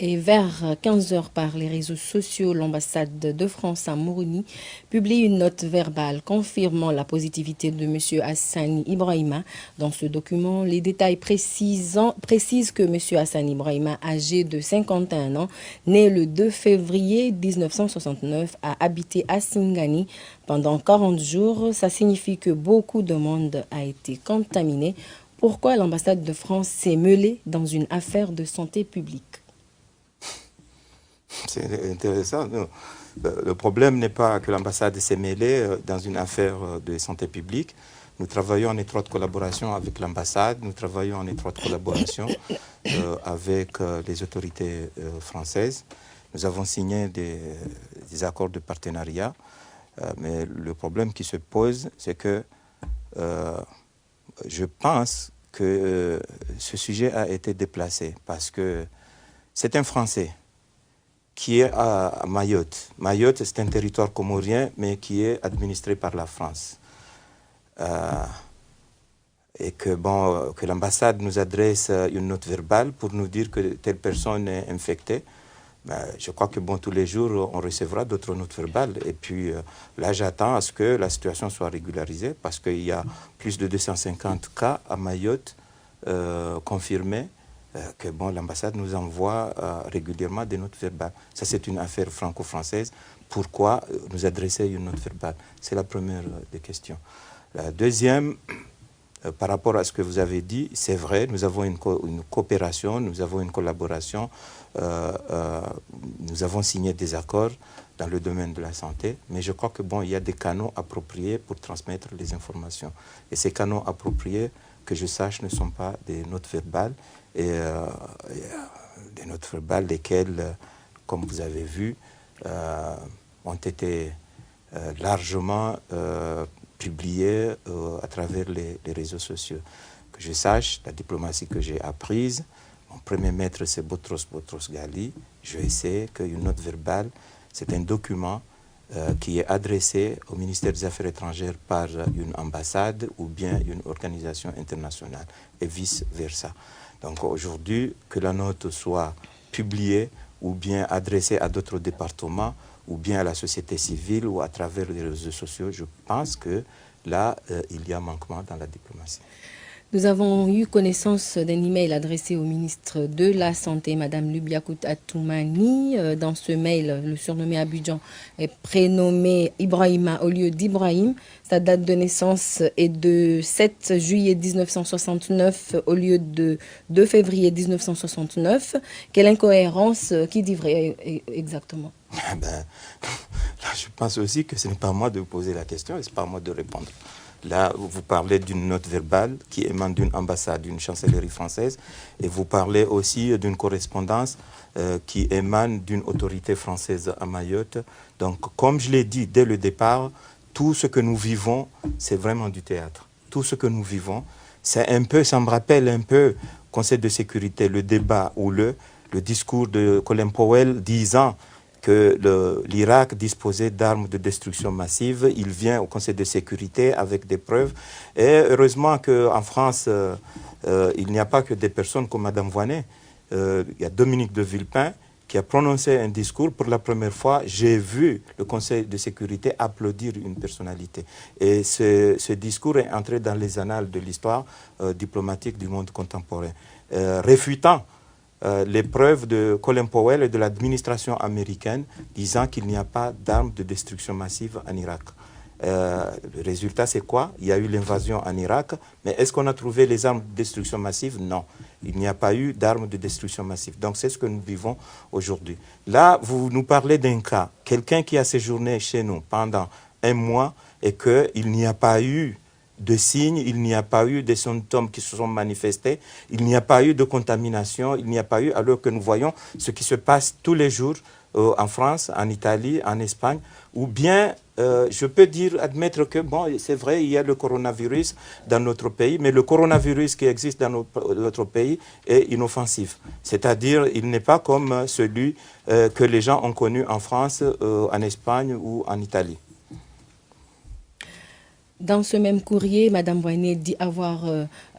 Et vers 15 heures par les réseaux sociaux, l'ambassade de France à Moroni publie une note verbale confirmant la positivité de M. Hassani Ibrahima. Dans ce document, les détails précisent que M. Hassani Ibrahima, âgé de 51 ans, né le 2 février 1969, a habité à Singani pendant 40 jours. Ça signifie que beaucoup de monde a été contaminé. Pourquoi l'ambassade de France s'est mêlée dans une affaire de santé publique? C'est intéressant. Le problème n'est pas que l'ambassade s'est mêlée dans une affaire de santé publique. Nous travaillons en étroite collaboration avec l'ambassade, nous travaillons en étroite collaboration avec les autorités françaises. Nous avons signé des accords de partenariat, mais le problème qui se pose, c'est que je pense que ce sujet a été déplacé parce que c'est un Français qui est à Mayotte. Mayotte, c'est un territoire comorien, mais qui est administré par la France. Et que, que l'ambassade nous adresse une note verbale pour nous dire que telle personne est infectée. Je crois que tous les jours, on recevra d'autres notes verbales. Et puis là, j'attends à ce que la situation soit régularisée parce qu'il y a plus de 250 cas à Mayotte confirmés. Que l'ambassade nous envoie régulièrement des notes verbales. Ça, c'est une affaire franco-française. Pourquoi nous adresser une note verbale? C'est la première des questions. La deuxième, par rapport à ce que vous avez dit, c'est vrai, nous avons une coopération, nous avons une collaboration, nous avons signé des accords dans le domaine de la santé, mais je crois que il y a des canaux appropriés pour transmettre les informations. Et ces canaux appropriés, que je sache, ne sont pas des notes verbales, et des notes verbales lesquelles, comme vous avez vu, ont été largement publiées à travers les réseaux sociaux. Que je sache, la diplomatie que j'ai apprise, mon premier maître c'est Boutros Ghali, je sais qu'une note verbale, c'est un document qui est adressé au ministère des Affaires étrangères par une ambassade ou bien une organisation internationale, et vice-versa. Donc aujourd'hui, que la note soit publiée ou bien adressée à d'autres départements ou bien à la société civile ou à travers les réseaux sociaux, je pense que là, il y a manquement dans la diplomatie. Nous avons eu connaissance d'un email adressé au ministre de la Santé, Mme Lubiakout Atoumani. Dans ce mail, le surnommé Abidjan est prénommé Ibrahima au lieu d'Ibrahim. Sa date de naissance est de 7 juillet 1969 au lieu de 2 février 1969. Quelle incohérence, qui dit vrai exactement? Là, je pense aussi que ce n'est pas à moi de vous poser la question et ce n'est pas à moi de répondre. Là, vous parlez d'une note verbale qui émane d'une ambassade, d'une chancellerie française, et vous parlez aussi d'une correspondance qui émane d'une autorité française à Mayotte. Donc, comme je l'ai dit dès le départ, tout ce que nous vivons, c'est vraiment du théâtre. Tout ce que nous vivons, c'est un peu, ça me rappelle un peu Conseil de sécurité, le débat ou le discours de Colin Powell disant que l'Irak disposait d'armes de destruction massive. Il vient au Conseil de sécurité avec des preuves. Et heureusement qu'en France, il n'y a pas que des personnes comme Mme Voynet. Il y a Dominique de Villepin qui a prononcé un discours. Pour la première fois, j'ai vu le Conseil de sécurité applaudir une personnalité. Et ce discours est entré dans les annales de l'histoire diplomatique du monde contemporain, réfutant les preuves de Colin Powell et de l'administration américaine disant qu'il n'y a pas d'armes de destruction massive en Irak. Le résultat, c'est quoi? Il y a eu l'invasion en Irak, mais est-ce qu'on a trouvé les armes de destruction massive? Non, il n'y a pas eu d'armes de destruction massive. Donc, c'est ce que nous vivons aujourd'hui. Là, vous nous parlez d'un cas, quelqu'un qui a séjourné chez nous pendant un mois et qu'il n'y a pas eu de signes, il n'y a pas eu de symptômes qui se sont manifestés, il n'y a pas eu de contamination, il n'y a pas eu, alors que nous voyons ce qui se passe tous les jours en France, en Italie, en Espagne, ou bien je peux admettre que, c'est vrai, il y a le coronavirus dans notre pays, mais le coronavirus qui existe dans notre pays est inoffensif. C'est-à-dire, il n'est pas comme celui que les gens ont connu en France, en Espagne ou en Italie. Dans ce même courrier, Mme Voynet dit avoir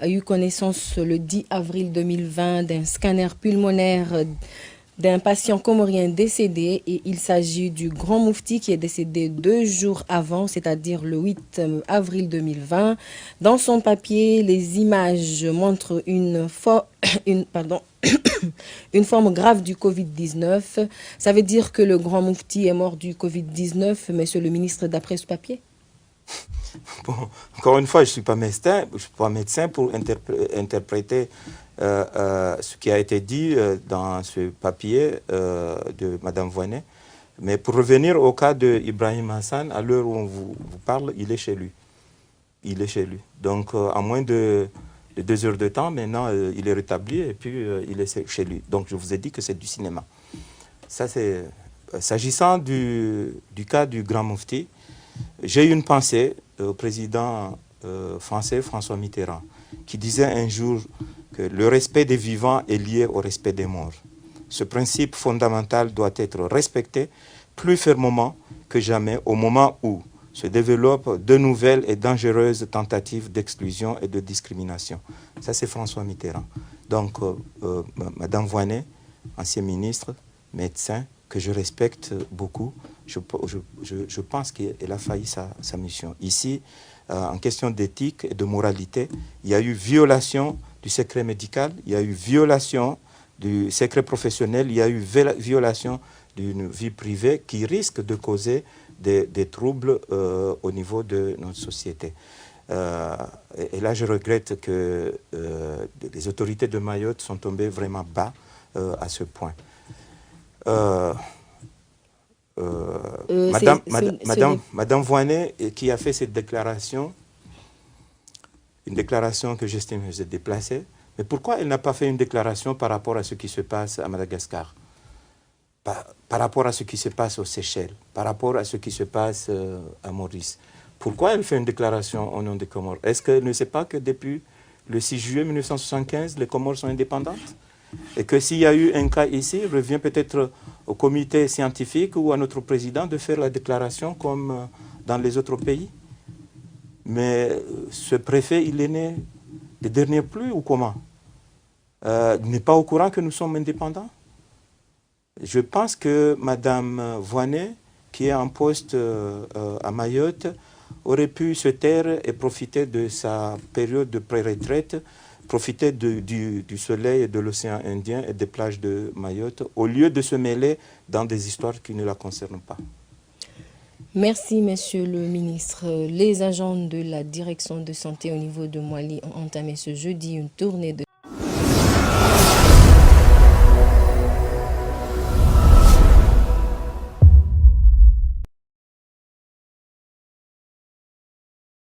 eu connaissance le 10 avril 2020 d'un scanner pulmonaire d'un patient comorien décédé et il s'agit du grand moufti qui est décédé 2 jours avant, c'est-à-dire le 8 avril 2020. Dans son papier, les images montrent une forme grave du Covid-19. Ça veut dire que le grand moufti est mort du Covid-19, monsieur le ministre, d'après ce papier? Bon, encore une fois, je ne suis pas médecin pour interpréter ce qui a été dit dans ce papier de Mme Voynet. Mais pour revenir au cas d'Ibrahim Hassan, à l'heure où on vous parle, il est chez lui. Il est chez lui. Donc, en moins de 2 heures de temps, maintenant, il est rétabli et puis il est chez lui. Donc, je vous ai dit que c'est du cinéma. Ça, c'est... S'agissant du cas du grand moufti, j'ai eu une pensée au président français François Mitterrand, qui disait un jour que le respect des vivants est lié au respect des morts. Ce principe fondamental doit être respecté plus fermement que jamais au moment où se développent de nouvelles et dangereuses tentatives d'exclusion et de discrimination. Ça, c'est François Mitterrand. Donc, Mme Voynet, ancien ministre, médecin, que je respecte beaucoup, je pense qu'elle a failli sa mission. Ici, en question d'éthique et de moralité, il y a eu violation du secret médical, il y a eu violation du secret professionnel, il y a eu violation d'une vie privée qui risque de causer des troubles au niveau de notre société. Et là, je regrette que les autorités de Mayotte sont tombées vraiment bas à ce point. Madame Voynet, qui a fait cette déclaration, une déclaration que j'estime déplacée, mais pourquoi elle n'a pas fait une déclaration par rapport à ce qui se passe à Madagascar, par rapport à ce qui se passe aux Seychelles, par rapport à ce qui se passe à Maurice? Pourquoi elle fait une déclaration au nom des Comores? Est-ce qu'elle ne sait pas que depuis le 6 juillet 1975, les Comores sont indépendantes? Et que s'il y a eu un cas ici, il revient peut-être au comité scientifique ou à notre président de faire la déclaration comme dans les autres pays. Mais ce préfet, il est né des derniers pluies ou comment? Il n'est pas au courant que nous sommes indépendants? Je pense que Mme Voynet, qui est en poste à Mayotte, aurait pu se taire et profiter de sa période de pré-retraite, profiter du soleil et de l'océan Indien et des plages de Mayotte, au lieu de se mêler dans des histoires qui ne la concernent pas. Merci, monsieur le ministre. Les agents de la direction de santé au niveau de Moali ont entamé ce jeudi une tournée de